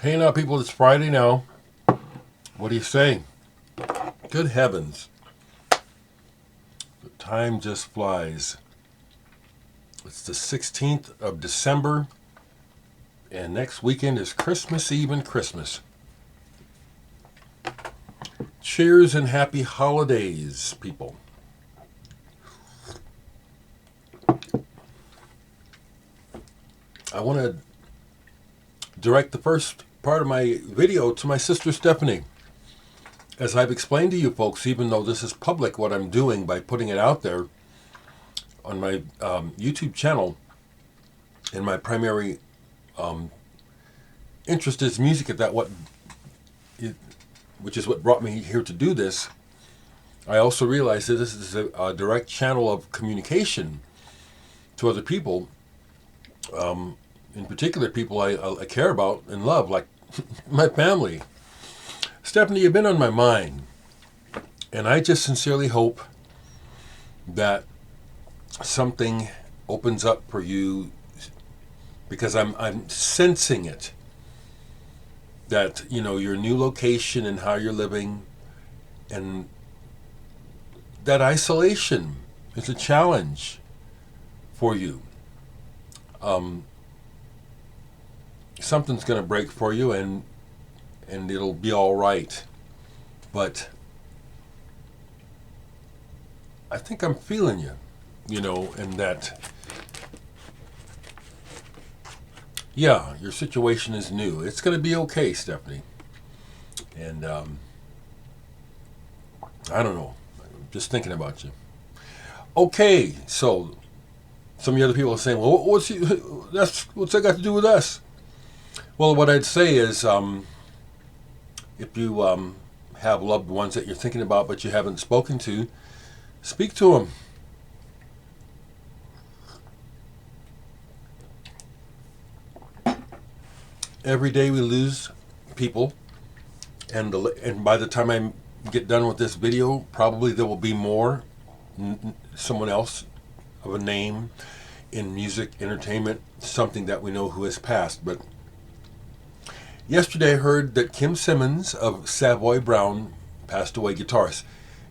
Hey now, people, it's Friday now. What do you say? Good heavens. The time just flies. It's the 16th of December, and next weekend is Christmas Eve and Christmas. Cheers and happy holidays, people. I want to direct the first part of my video to my sister Stephanie. As I've explained to you folks, even though this is public, what I'm doing by putting it out there on my YouTube channel, and my primary interest is music, which is what brought me here to do this. I also realize that this is a direct channel of communication to other people, in particular people I care about and love, like my family. Stephanie, you've been on my mind, and I just sincerely hope that something opens up for you, because I'm sensing it, that your new location and how you're living, and that isolation is a challenge for you. Something's going to break for you, and it'll be all right. But I think I'm feeling you, and that, yeah, your situation is new. It's going to be okay, Stephanie. And I don't know. I'm just thinking about you. Okay, so some of the other people are saying, well, what's that got to do with us? Well, what I'd say is, if you have loved ones that you're thinking about but you haven't spoken to, speak to them. Every day we lose people, and by the time I get done with this video, probably there will be more, someone else of a name in music, entertainment, something that we know who has passed. But yesterday I heard that Kim Simmons of Savoy Brown passed away, guitarist.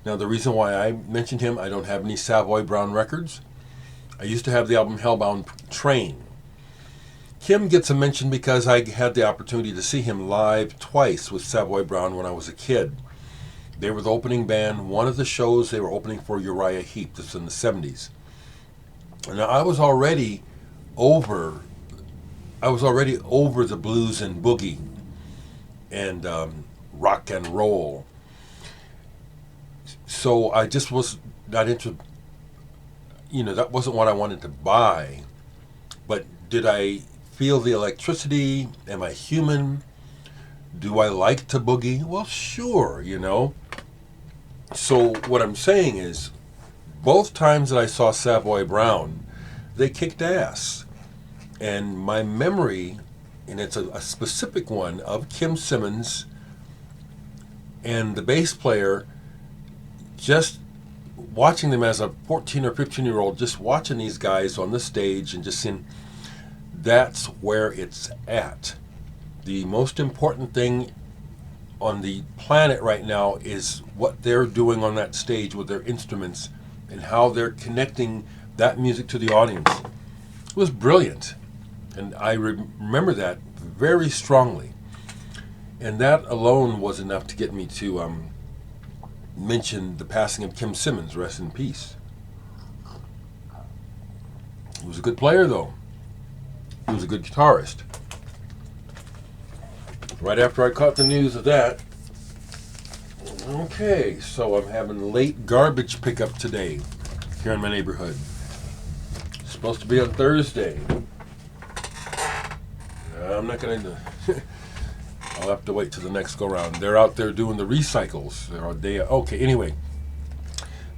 Now the reason why I mentioned him, I don't have any Savoy Brown records. I used to have the album Hellbound Train. Kim gets a mention because I had the opportunity to see him live twice with Savoy Brown when I was a kid. They were the opening band. One of the shows they were opening for Uriah Heep. This was in the 70s. Now I was already over the blues and boogie and rock and roll. So I just was not into, that wasn't what I wanted to buy. But did I feel the electricity? Am I human? Do I like to boogie? Well, sure, So what I'm saying is, both times that I saw Savoy Brown, they kicked ass. And my memory, and it's a specific one, of Kim Simmons and the bass player, just watching them as a 14 or 15-year-old, just watching these guys on the stage and just seeing, that's where it's at. The most important thing on the planet right now is what they're doing on that stage with their instruments and how they're connecting that music to the audience. It was brilliant. And I remember that very strongly. And that alone was enough to get me to mention the passing of Kim Simmons, rest in peace. He was a good player, though. He was a good guitarist. Right after I caught the news of that, okay, so I'm having late garbage pickup today here in my neighborhood. It's supposed to be on Thursday. I'm not going to... I'll have to wait till the next go-round. They're out there doing the recycles. Okay, anyway.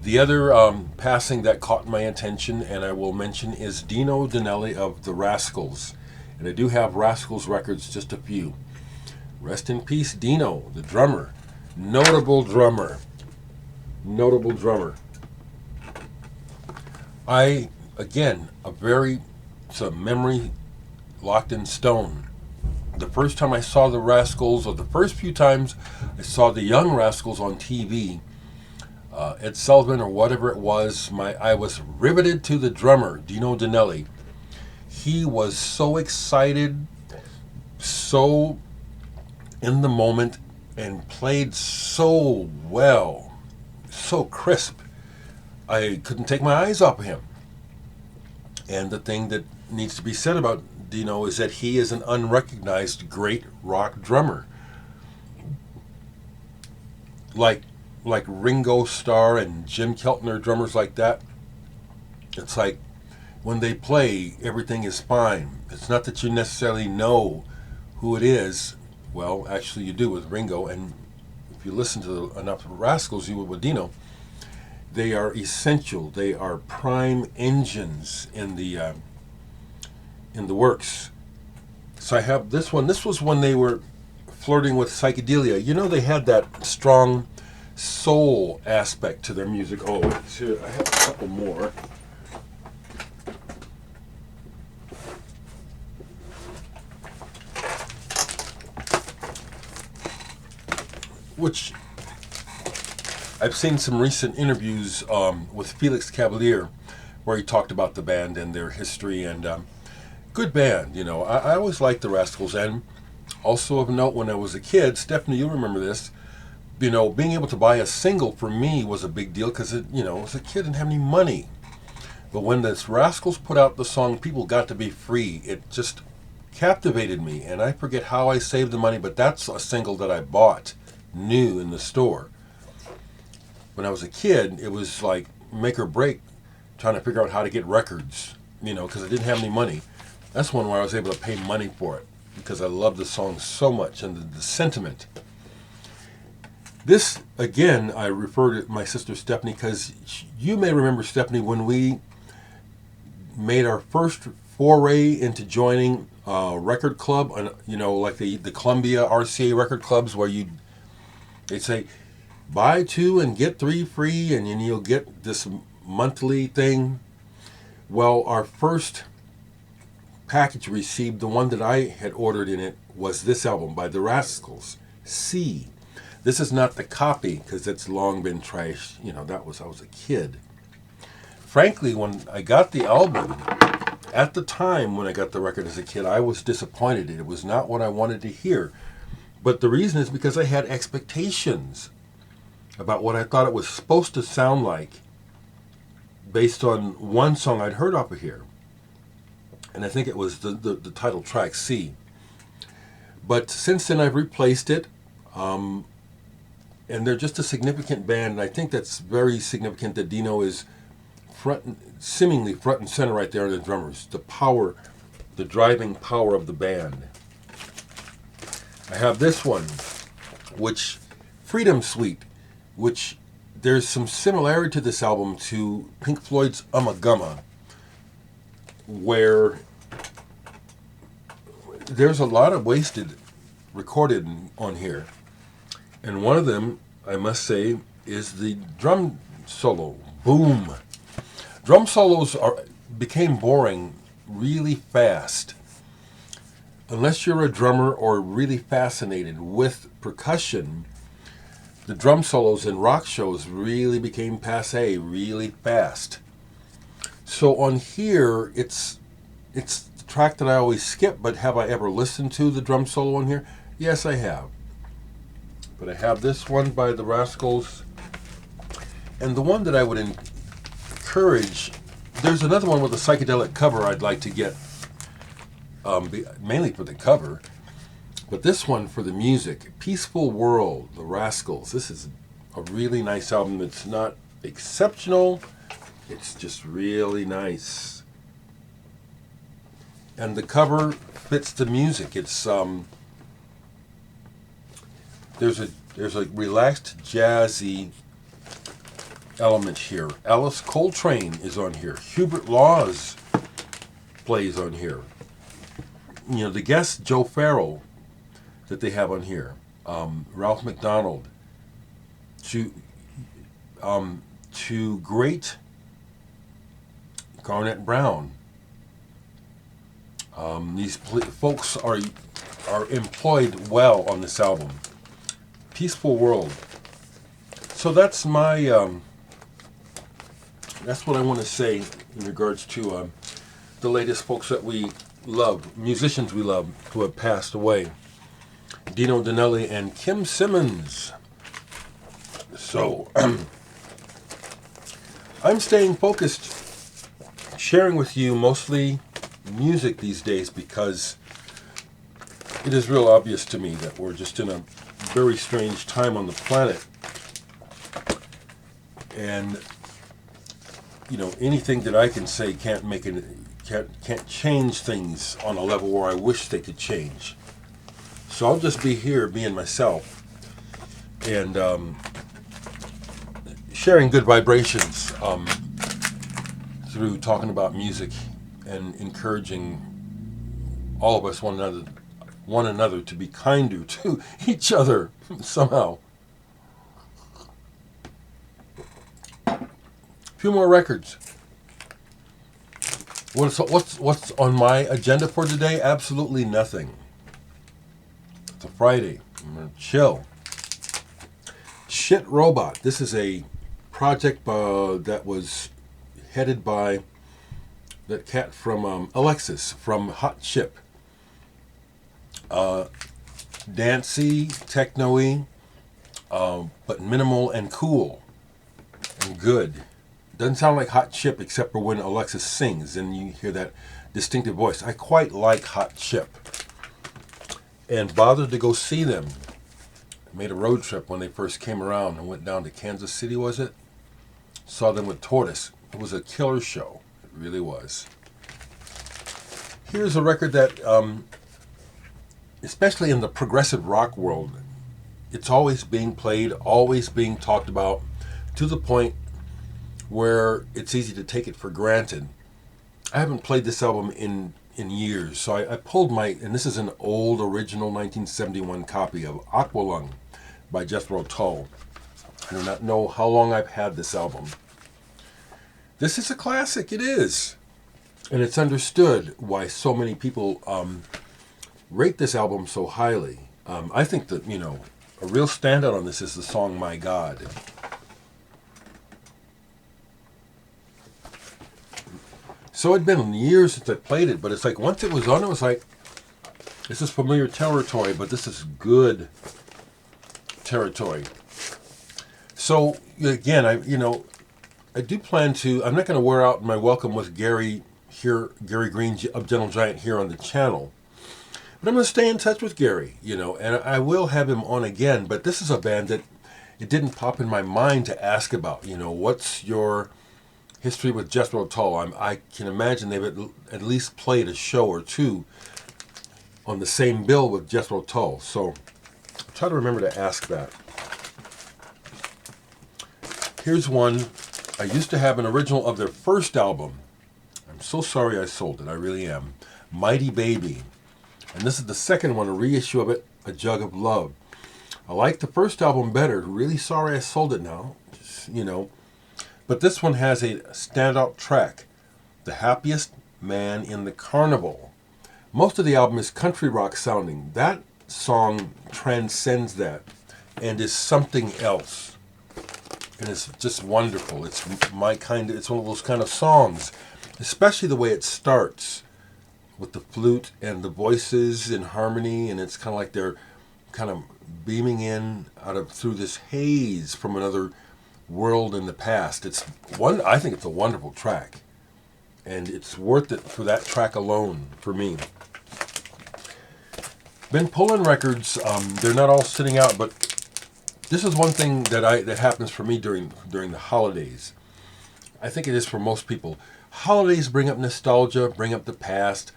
The other passing that caught my attention, and I will mention, is Dino Danelli of the Rascals. And I do have Rascals records, just a few. Rest in peace, Dino, the drummer. Notable drummer. Again, it's a memory locked in stone. the first time I saw the Rascals, or the first few times I saw the Young Rascals on TV, Ed Sullivan or whatever it was, I was riveted to the drummer, Dino Danelli. He was so excited, so in the moment, and played so well, so crisp. I couldn't take my eyes off of him. And the thing that needs to be said about Dino is that he is an unrecognized great rock drummer. Like Ringo Starr and Jim Keltner, drummers like that, it's like when they play, everything is fine. It's not that you necessarily know who it is. Well, actually you do with Ringo, and if you listen to enough Rascals, you would with Dino. They are essential. They are prime engines in the works. So I have this one. This was when they were flirting with psychedelia. You know, they had that strong soul aspect to their music. Oh, here, I have a couple more. Which I've seen some recent interviews with Felix Cavalier where he talked about the band and their history, and good band, you know. I always liked the Rascals, and also of note, when I was a kid, Stephanie, you'll remember this, you know, being able to buy a single for me was a big deal because, you know, as a kid I didn't have any money. But when the Rascals put out the song People Got to Be Free, it just captivated me, and I forget how I saved the money, but that's a single that I bought new in the store. When I was a kid, it was like make or break trying to figure out how to get records, you know, because I didn't have any money. That's one where I was able to pay money for it because I loved the song so much and the sentiment. This, again, I refer to my sister Stephanie because you may remember, Stephanie, when we made our first foray into joining a record club, you know, like the Columbia RCA record clubs where they'd say, buy 2 and get 3 free, and then you'll get this monthly thing. Well, our first package received, the one that I had ordered in it, was this album by the Rascals, C. This is not the copy, because it's long been trashed. You know, I was a kid. Frankly, when I got the album, at the time when I got the record as a kid, I was disappointed. It was not what I wanted to hear. But the reason is because I had expectations about what I thought it was supposed to sound like based on one song I'd heard off of here. And I think it was the title track, C. But since then I've replaced it, and they're just a significant band, and I think that's very significant that Dino is seemingly front and center right there in the drummers. The power, the driving power of the band. I have this one, which, Freedom Suite, which there's some similarity to this album to Pink Floyd's Ummagumma, where there's a lot of wasted recorded on here. And one of them, I must say, is the drum solo. Boom! Drum solos became boring really fast. Unless you're a drummer or really fascinated with percussion, the drum solos in rock shows really became passé really fast. So on here, it's the track that I always skip, but have I ever listened to the drum solo on here? Yes, I have. But I have this one by the Rascals. And the one that I would encourage, there's another one with a psychedelic cover I'd like to get, mainly for the cover. But this one for the music, Peaceful World, the Rascals. This is a really nice album. It's not exceptional. It's just really nice. And the cover fits the music. It's there's a relaxed jazzy element here. Alice Coltrane is on here. Hubert Laws plays on here. You know, the guest Joe Farrell that they have on here, Ralph McDonald, to great Garnet Brown. These folks are are employed well on this album. Peaceful World. So that's my, that's what I want to say in regards to the latest folks that we love, musicians we love who have passed away. Dino Danelli and Kim Simmons. So, I'm staying focused, sharing with you mostly music these days because it is real obvious to me that we're just in a very strange time on the planet. And, you know, anything that I can say can't make it, can't change things on a level where I wish they could change. So I'll just be here being myself and sharing good vibrations through talking about music and encouraging all of us, one another to be kinder to each other somehow. A few more records. What's on my agenda for today? Absolutely nothing. It's a Friday. I'm going to chill. Shit Robot. This is a project that was headed by that cat from Alexis from Hot Chip. Dancey, techno-y, but minimal and cool and good. Doesn't sound like Hot Chip except for when Alexis sings and you hear that distinctive voice. I quite like Hot Chip. And bothered to go see them. I made a road trip when they first came around and went down to Kansas City, was it? Saw them with Tortoise. It was a killer show. It really was. Here's a record that, especially in the progressive rock world, it's always being played, always being talked about, to the point where it's easy to take it for granted. I haven't played this album in years, so I pulled and this is an old original 1971 copy of Aqualung by Jethro Tull. I do not know how long I've had this album. This is a classic, it is. And it's understood why so many people rate this album so highly. I think that, you know, a real standout on this is the song My God. So it'd been years since I played it, but it's like once it was on, it was like, this is familiar territory, but this is good territory. So again, I do plan to, I'm not going to wear out my welcome with Gary Green of Gentle Giant here on the channel, but I'm going to stay in touch with Gary, you know, and I will have him on again, but this is a band that it didn't pop in my mind to ask about, you know, what's your history with Jethro Tull. I can imagine they've at least played a show or two on the same bill with Jethro Tull. So I'll try to remember to ask that. Here's one. I used to have an original of their first album. I'm so sorry I sold it. I really am. Mighty Baby. And this is the second one, a reissue of it, A Jug of Love. I like the first album better. Really sorry I sold it now. Just, you know. But this one has a standout track, The Happiest Man in the Carnival. Most of the album is country rock sounding. That song transcends that and is something else. And it's just wonderful. It's it's one of those kind of songs, especially the way it starts with the flute and the voices in harmony, and it's kind of like they're kind of beaming in through this haze from another world in the past. I think it's a wonderful track, and it's worth it for that track alone for me. Been pulling records. They're not all sitting out, but this is one thing that happens for me during the holidays. I think it is for most people. Holidays bring up nostalgia, bring up the past,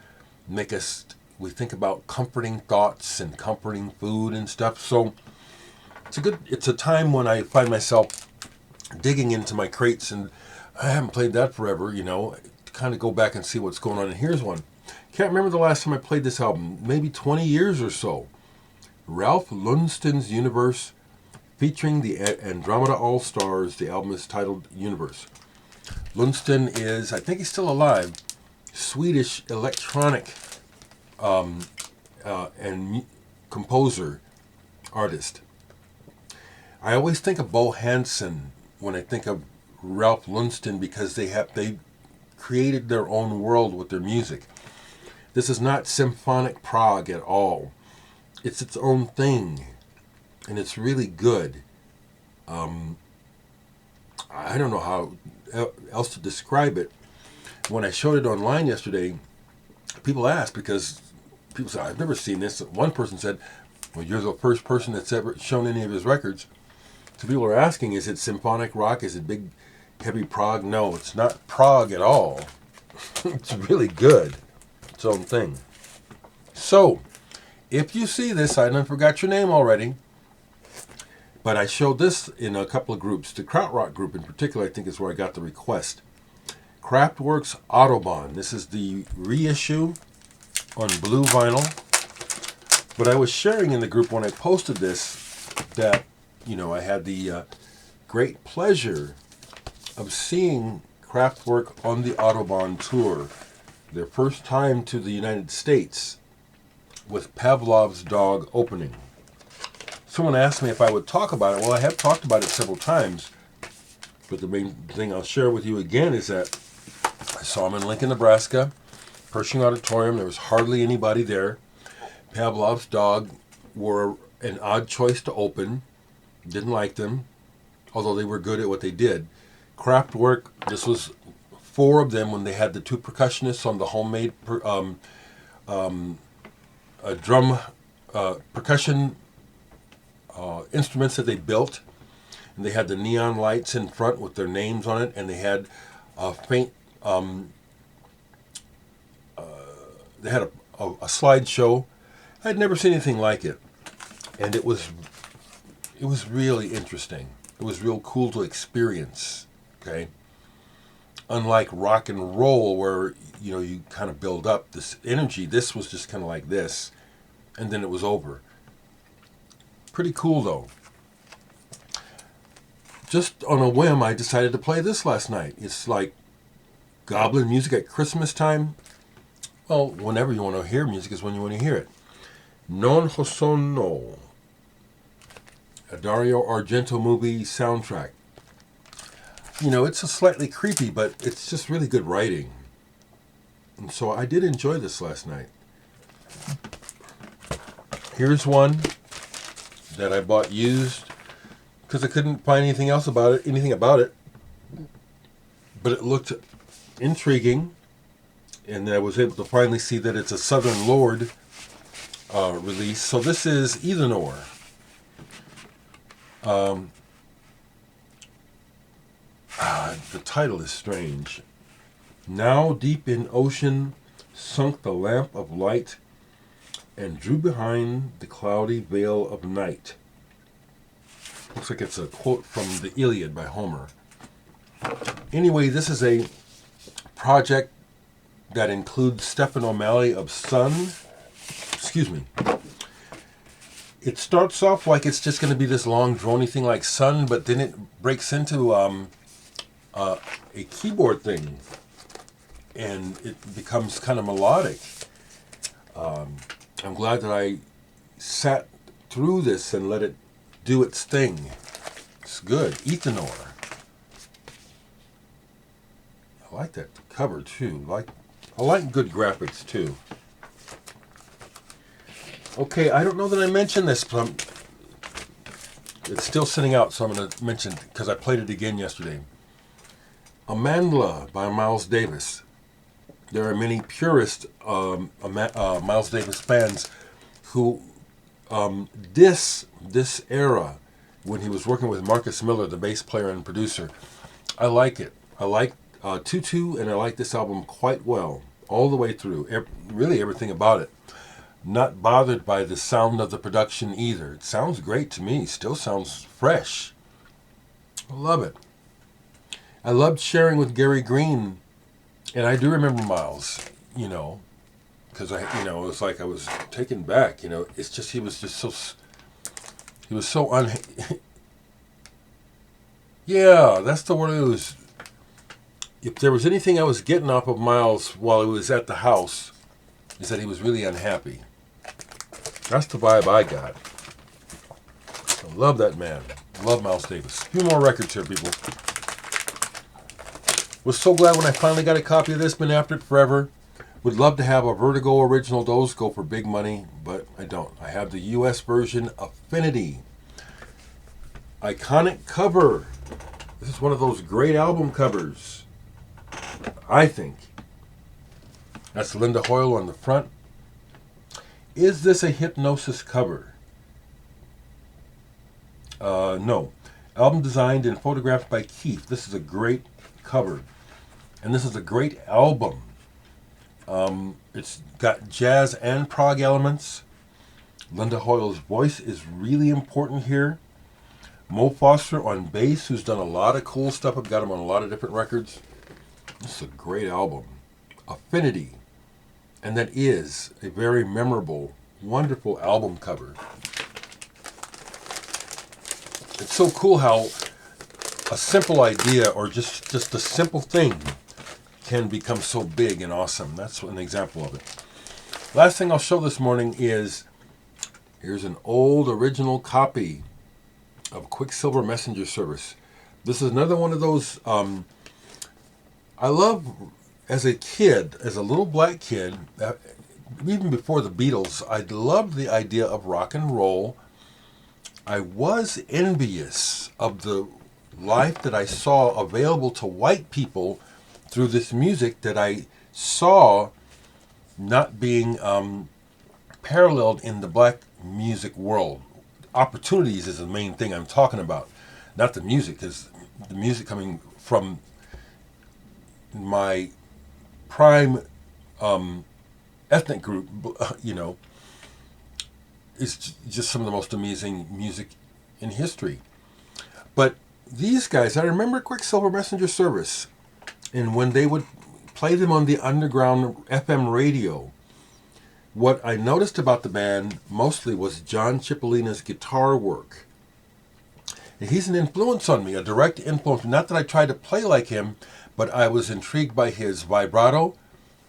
we think about comforting thoughts and comforting food and stuff. So it's a time when I find myself digging into my crates, and I haven't played that forever, you know, to kind of go back and see what's going on. And here's one. Can't remember the last time I played this album, maybe 20 years or so. Ralph Lundsten's Univers, featuring the Andromeda All-Stars. The album is titled Univers. Lundsten is, I think he's still alive, Swedish electronic and composer, artist. I always think of Bo Hansen when I think of Ralph Lundsten because they created their own world with their music. This is not symphonic prog at all. It's its own thing, and it's really good. I don't know how else to describe it. When I showed it online yesterday, people asked because people said, I've never seen this. One person said, well, you're the first person that's ever shown any of his records. So people are asking, is it symphonic rock? Is it big, heavy prog? No, it's not prog at all. It's really good. Its own thing. So, if you see this, I forgot your name already, but I showed this in a couple of groups. The Krautrock group in particular, I think, is where I got the request. Kraftwerk's Autobahn. This is the reissue on blue vinyl. But I was sharing in the group when I posted this that, I had the great pleasure of seeing Kraftwerk on the Autobahn tour. Their first time to the United States with Pavlov's Dog opening. Someone asked me if I would talk about it. Well, I have talked about it several times. But the main thing I'll share with you again is that I saw him in Lincoln, Nebraska, Pershing Auditorium. There was hardly anybody there. Pavlov's Dog were an odd choice to open. Didn't like them, although they were good at what they did. Kraftwerk, this was 4 of them when they had the 2 percussionists on the homemade drum percussion instruments that they built. And they had the neon lights in front with their names on it, and they had a faint they had a slideshow. I'd never seen anything like it, and it was really interesting. It was real cool to experience. Okay, unlike rock and roll, where you kind of build up this energy, this was just kind of like this, and then it was over. Pretty cool though. Just on a whim, I decided to play this last night. It's like Goblin music at Christmas time. Well, whenever you want to hear music is when you want to hear it. Non Ho Sono, a Dario Argento movie soundtrack. It's a slightly creepy, but it's just really good writing. And so I did enjoy this last night. Here's one that I bought used because I couldn't find anything about it. But it looked intriguing, and I was able to finally see that it's a Southern Lord release. So this is Æthenor. The title is strange. Now deep in ocean sunk the lamp of light and drew behind the cloudy veil of night. Looks like it's a quote from the Iliad by Homer. Anyway, this is a project that includes Stephen O'Malley of Sun. It starts off like it's just going to be this long, drony thing like Sun, but then it breaks into a keyboard thing, and it becomes kind of melodic. I'm glad that I sat through this and let it do its thing. It's good. Æthenor. I like that cover too. I like good graphics too. Okay, I don't know that I mentioned this, but it's still sitting out, so I'm going to mention it because I played it again yesterday. Amandla by Miles Davis. There are many purist Miles Davis fans who diss this era when he was working with Marcus Miller, the bass player and producer. I like it. I like Tutu, and I like this album quite well, all the way through. Really everything about it. Not bothered by the sound of the production either. It sounds great to me. Still sounds fresh. I love it. I loved sharing with Gary Green, and I do remember Miles, because it was like I was taken back, It's just, he was so yeah, that's the word it was. If there was anything I was getting off of Miles while he was at the house, is that he was really unhappy. That's the vibe I got. I love that man. Love Miles Davis. A few more records here, people. Was so glad when I finally got a copy of this. Been after it forever. Would love to have a Vertigo original. Those go for big money, but I don't. I have the US version, Affinity. Iconic cover. This is one of those great album covers, I think. That's Linda Hoyle on the front. Is this a Hypnosis cover? No. Album designed and photographed by Keith. This is a great cover. And this is a great album. It's got jazz and prog elements. Linda Hoyle's voice is really important here. Mo Foster on bass, who's done a lot of cool stuff. I've got him on a lot of different records. This is a great album. Affinity. And that is a very memorable, wonderful album cover. It's so cool how a simple idea or just a simple thing can become so big and awesome. That's an example of it. Last thing I'll show this morning is, here's an old original copy of Quicksilver Messenger Service. This is another one of those, I love, as a kid, as a little black kid, even before the Beatles, I loved the idea of rock and roll. I was envious of the life that I saw available to white people through this music that I saw not being paralleled in the black music world. Opportunities is the main thing I'm talking about, not the music, because the music coming from my prime ethnic group, is just some of the most amazing music in history. But these guys, I remember Quicksilver Messenger Service, and when they would play them on the underground FM radio, what I noticed about the band mostly was John Cipollina's guitar work. And he's an influence on me, a direct influence. Not that I tried to play like him, but I was intrigued by his vibrato,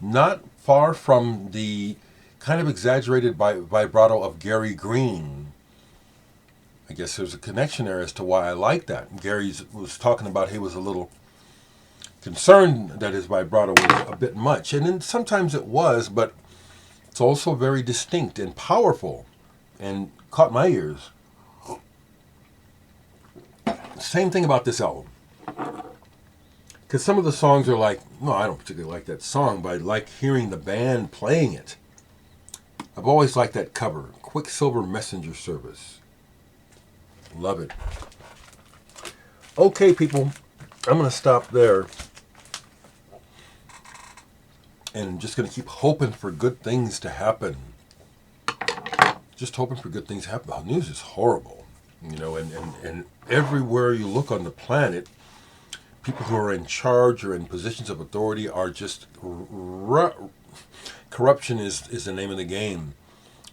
not far from the kind of exaggerated vibrato of Gary Green. I guess there's a connection there as to why I like that. Gary was talking about he was a little concerned that his vibrato was a bit much. And then sometimes it was, but it's also very distinct and powerful and caught my ears. Same thing about this album. Because some of the songs are like, no, I don't particularly like that song, but I like hearing the band playing it. I've always liked that cover, Quicksilver Messenger Service. Love it. Okay, people, I'm going to stop there. And just going to keep hoping for good things to happen. Just hoping for good things to happen. The news is horrible. And everywhere you look on the planet, people who are in charge or in positions of authority are just... Corruption is the name of the game.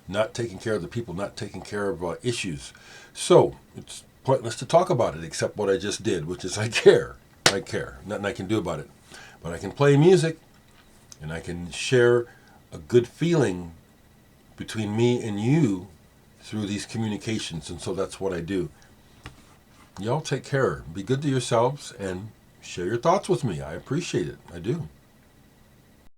Not taking care of the people, not taking care of issues. So, it's pointless to talk about it, except what I just did, which is I care. I care. Nothing I can do about it. But I can play music, and I can share a good feeling between me and you through these communications, and so that's what I do. Y'all take care. Be good to yourselves, and share your thoughts with me. I appreciate it. I do.